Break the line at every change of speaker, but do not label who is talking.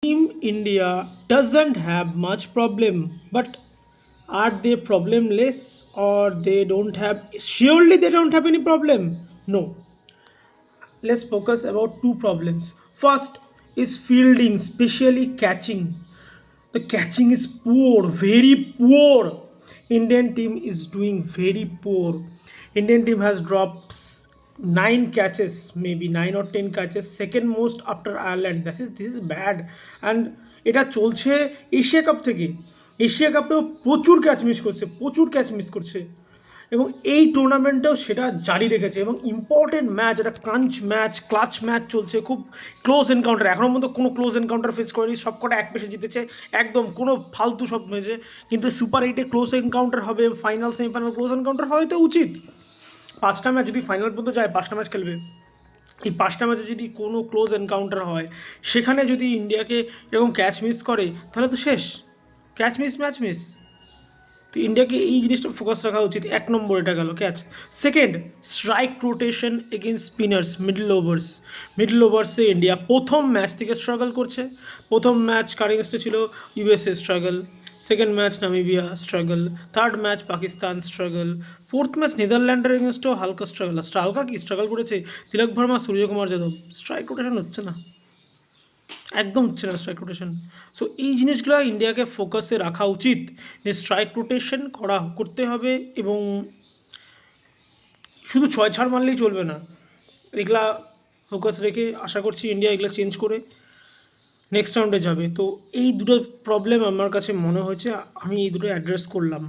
Team India doesn't have much problem, but are they problemless or they don't have? Surely they don't have any problem. No, let's focus about two problems. First is fielding, especially catching. The catching is poor, very poor. Indian team is doing very poor. Indian team has dropped nine catches, maybe 9 or 10 catches, second most after Ireland. This is bad. And এটা চলছে Asia cup থেকে। Asia কাপেও প্রচুর catch miss করছে, প্রচুর catch miss করছে, এবং এই টুর্নামেন্টেও সেটা জারি রেখেছে। এবং ইম্পর্টেন্ট ম্যাচ, একটা ক্রাঞ্চ ম্যাচ, ক্লাচ ম্যাচ চলছে, খুব ক্লোজ এনকাউন্টার, এখনও পর্যন্ত কোনো ক্লোজ এনকাউন্টার ফেস করেনি, সবকটা এক পেশে জিতেছে, একদম কোনো ফালতু সব ম্যাচে। কিন্তু সুপার এইটে ক্লোজ এনকাউন্টার হবে, ফাইনাল সেমিফাইনাল ক্লোজ এনকাউন্টার হয়তো উচিত। 5টা ম্যাচ যদি ফাইনাল পর্যন্ত যায়, 5টা ম্যাচ খেলবে, এই 5টা ম্যাচে যদি কোনো ক্লোজ এনকাউন্টার হয়, সেখানে যদি ইন্ডিয়াকে এরকম ক্যাচ মিস করে, তাহলে তো শেষ, ক্যাচ মিস ম্যাচ মিস। তো ইন্ডিয়াকে এই জিনিসটা ফোকাস রাখা উচিত। 1 নম্বর এটা গেল catch. Second, strike rotation against spinners, middle ওভার্সে ইন্ডিয়া প্রথম ম্যাচ থেকে স্ট্রাগল করছে। প্রথম ম্যাচ কার এগেনস্টে ছিল? USA, struggle. Second match Namibia, struggle. Third match Pakistan, struggle. Fourth match নেদারল্যান্ডের এগেনস্টেও হালকা স্ট্রাগল। হালকা কি স্ট্রাগল করেছে তিলক ভার্মা, সূর্যকুমার যাদব। স্ট্রাইক রোটেশন হচ্ছে না, একদম হচ্ছে না স্ট্রাইক রোটেশন। সো এই জিনিসগুলো ইন্ডিয়াকে ফোকাসে রাখা উচিত, যে স্ট্রাইক রোটেশন করতে হবে, এবং শুধু ছয় ছাড় মারলেই চলবে না। এগুলা ফোকাস রেখে আশা করছি ইন্ডিয়া এগুলো চেঞ্জ করে নেক্সট রাউন্ডে যাবে। তো এই দুটো প্রবলেম আমার কাছে মনে হয়েছে, আমি এই দুটো অ্যাড্রেস করলাম।